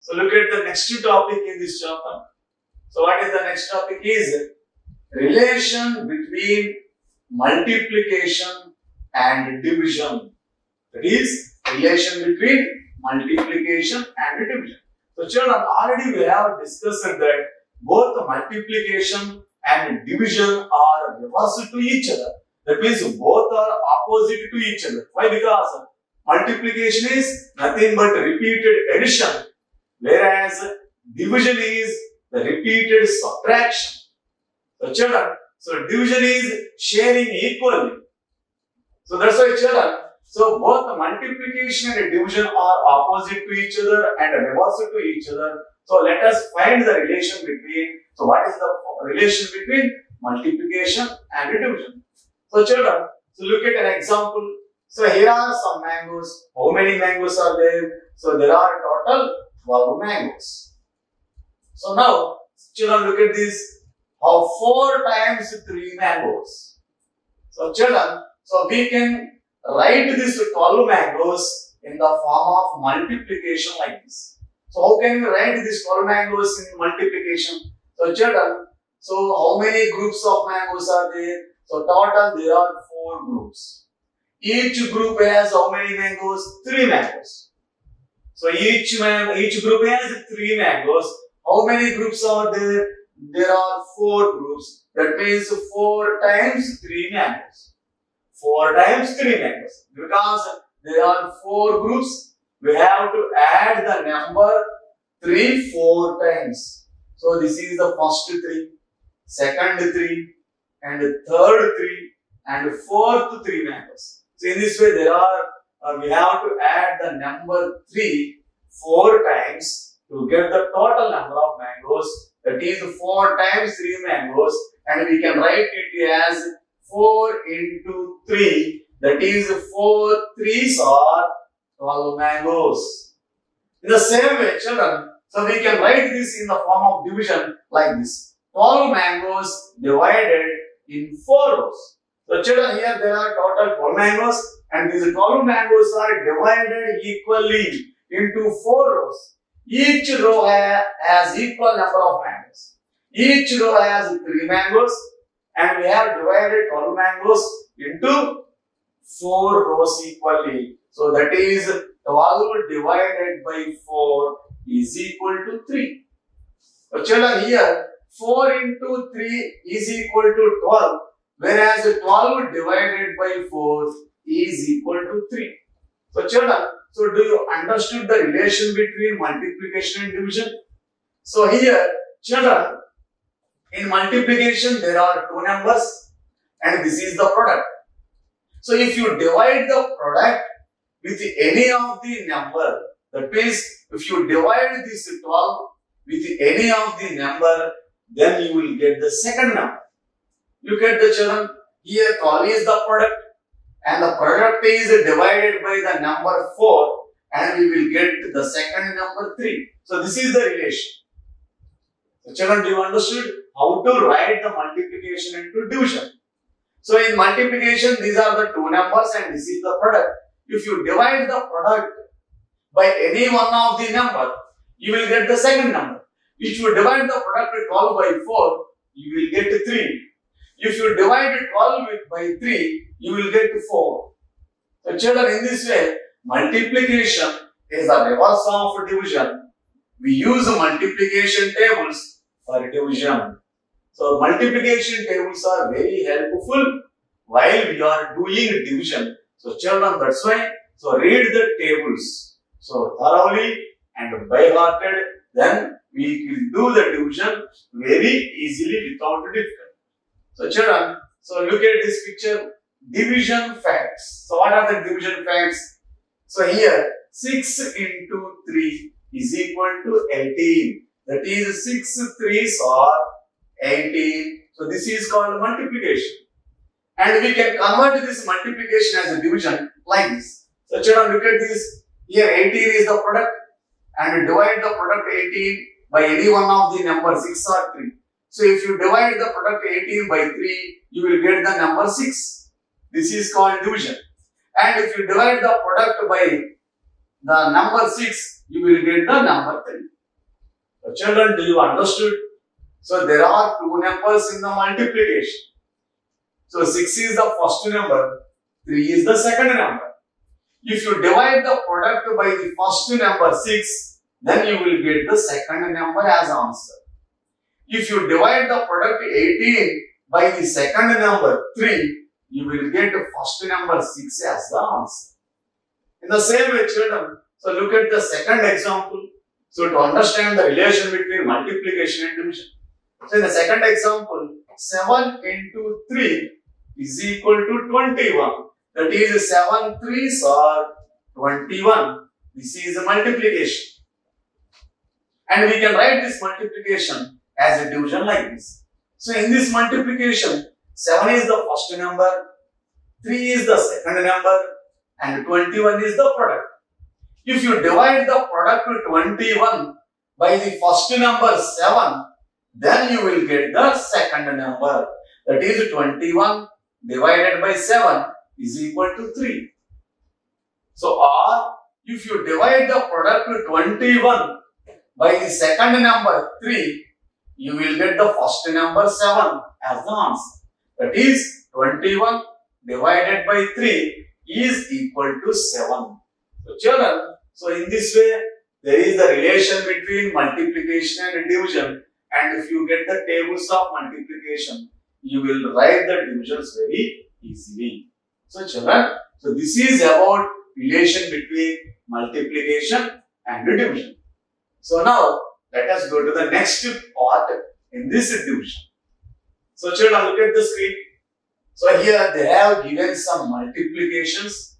So look at the next topic in this chapter. So what is the next topic is relation between multiplication and division. That is relation between multiplication and division. So children, already we have discussed that both multiplication and division are reverse to each other. That means both are opposite to each other. Why? Because multiplication is nothing but repeated addition, whereas division is the repeated subtraction. So children, so division is sharing equally. So that's why children, so both multiplication and division are opposite to each other and reverse to each other. So let us find the relation between, so what is the relation between multiplication and division? So children, so look at an example. So here are some mangoes. How many mangoes are there? So there are total 12 mangoes. So now, children, look at this. How 4 times 3 mangoes. So children, so we can write this 12 mangoes in the form of multiplication like this. So how can we write these 12 mangoes in multiplication? So children, so how many groups of mangoes are there? So total there are 4 groups. Each group has how many mangoes? 3 mangoes. So each group has 3 mangoes. How many groups are there? There are 4 groups. That means 4 times 3 mangoes. 4 times 3 mangoes. Because there are 4 groups, we have to add the number 3 4 times. So this is the first 3, second 3, and third 3, and fourth 3 mangoes. So in this way, there are we have to add the number 3 4 times to get the total number of mangoes. That is 4 times 3 mangoes, and we can write it as 4 into 3. That is 4 3s are 12 mangoes. In the same way, children, so we can write this in the form of division like this. 12 mangoes divided in 4 rows. So children, here there are total 12 mangoes, and these 12 mangoes are divided equally into 4 rows. Each row has equal number of mangoes. Each row has 3 mangoes, and we have divided 12 mangoes into 4 rows equally. So that is 12 divided by 4 is equal to 3. So children, here 4 into 3 is equal to 12, whereas 12 divided by 4 is equal to 3. So children, so do you understood the relation between multiplication and division? So here, children, in multiplication there are 2 numbers, and this is the product. So if you divide the product with any of the number, that means if you divide this 12 with any of the number, then you will get the second number. Look at the children, here 12 is the product, and the product is divided by the number 4, and we will get the second number 3. So this is the relation. So children, do you understood how to write the multiplication into division? So in multiplication, these are the 2 numbers and this is the product. If you divide the product by any one of the number, you will get the second number. If you divide the product 12 by 4, you will get 3. If you divide 12 by 3, you will get 4. So children, in this way, multiplication is the reverse of division. We use multiplication tables for division. So multiplication tables are very helpful while we are doing division. So children, that's why, so read the tables so thoroughly and by hearted, then we will do the division very easily without difficulty. So children, so look at this picture, division facts. So what are the division facts? So here 6 into 3 is equal to 18. That is 6 3s are 18. So this is called multiplication. And we can convert this multiplication as a division like this. So children, look at this. Here 18 is the product, and divide the product 18 by any one of the number 6 or 3. So if you divide the product 18 by 3, you will get the number 6. This is called division. And if you divide the product by the number 6, you will get the number 3. So children, do you understood? So there are two numbers in the multiplication. So 6 is the first number, 3 is the second number. If you divide the product by the first number 6, then you will get the second number as answer. If you divide the product 18 by the second number 3, you will get the first number 6 as the answer. In the same way, children, so look at the second example. So to understand the relation between multiplication and division. So in the second example, 7 into 3 is equal to 21. That is 7 3s are 21. This is a multiplication. And we can write this multiplication as a division like this. So in this multiplication, 7 is the first number, 3 is the second number, and 21 is the product. If you divide the product to 21 by the first number 7, then you will get the second number. That is 21 divided by 7 is equal to 3. So, or if you divide the product to 21 by the second number 3, you will get the first number 7 as the answer. That is 21 divided by 3 is equal to 7. So, children, so in this way, there is the relation between multiplication and division. And if you get the tables of multiplication, you will write the divisions very easily. So, children, so this is about relation between multiplication and division. So now, let us go to the next part in this division. So, children, look at the screen. So, here they have given some multiplications.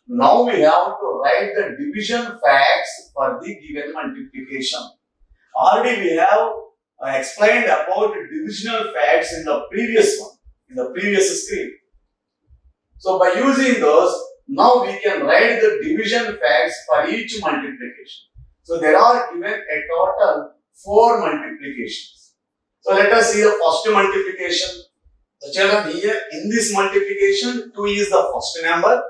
Now, we have to write the division facts for the given multiplication. Already we have explained about divisional facts in the previous one, in the previous screen. So, by using those, now we can write the division facts for each multiplication. So, there are given a total 4 multiplications. So, let us see the first multiplication. So, children, here in this multiplication, 2 is the first number,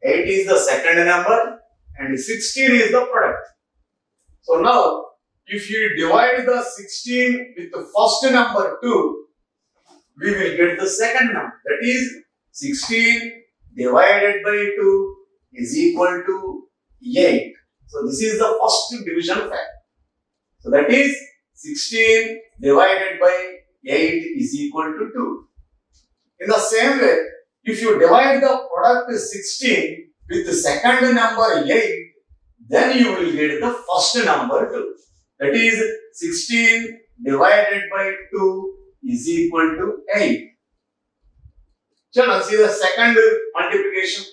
8 is the second number, and 16 is the product. So, now, if you divide the 16 with the first number 2, we will get the second number. That is 16 divided by 2 is equal to 8. So, this is the first division fact. So, that is 16 divided by 8 is equal to 2. In the same way, if you divide the product 16 with the second number 8, then you will get the first number 2. That is 16 divided by 2 is equal to 8. Children, see the second multiplication.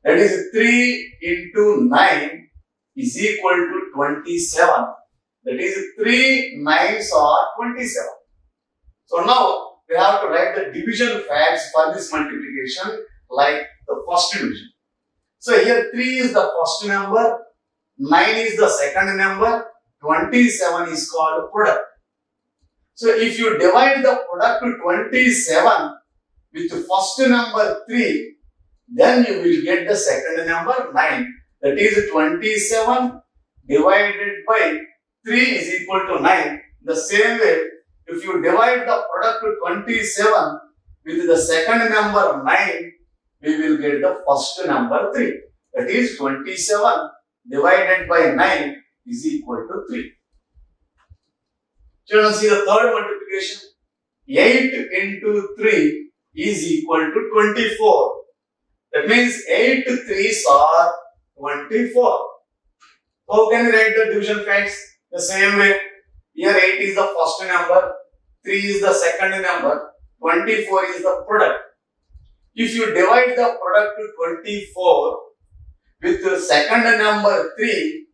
That is 3 into 9 is equal to 27. That is 3 9s are 27. So now we have to write the division facts for this multiplication like the first division. So here 3 is the first number, 9 is the second number, 27 is called product. So if you divide the product to 27 with the first number 3, then you will get the second number 9. That is 27 divided by 3 is equal to 9. The same way, if you divide the product to 27 with the second number 9, we will get the first number 3. That is 27 divided by 9 is equal to 3. Children, see the third multiplication. 8 into 3 is equal to 24. That means 8 3s are 24. How can we write the division facts? The same way. Here 8 is the first number, 3 is the second number, 24 is the product. If you divide the product to 24 with the second number 3,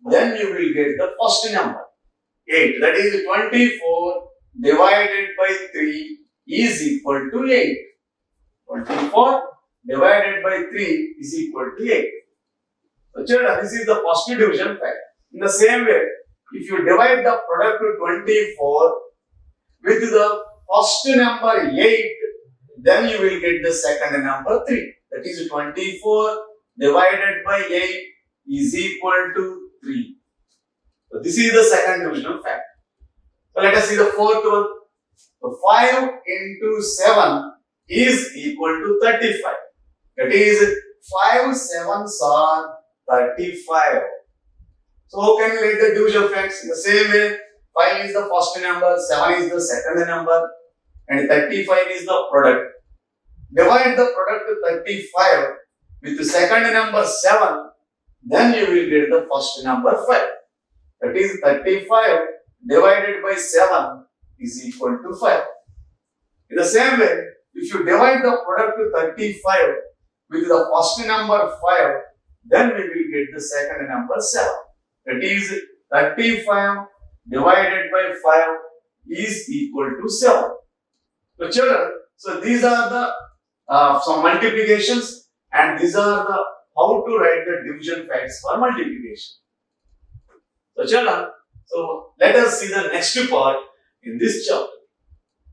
then you will get the first number 8. That is 24 divided by 3 is equal to 8. 24 divided by 3 is equal to 8. So children, this is the first division fact. In the same way, if you divide the product to 24 with the first number 8, then you will get the second number 3. That is 24 divided by 8 is equal to 3. So this is the second divisional fact. So let us see the fourth one. So 5 into 7 is equal to 35. That is 5 sevens are 35. So how can we write the division facts? In the same way, 5 is the first number, 7 is the second number, and 35 is the product. Divide the product 35 with the second number 7, then you will get the first number 5. That is 35 divided by 7 is equal to 5. In the same way, if you divide the product 35 with the first number 5, then we will get the second number 7. That is 35 divided by 5 is equal to 7. So children, so these are the some multiplications, and these are the how to write the division facts for multiplication. So children, so let us see the next part in this chapter.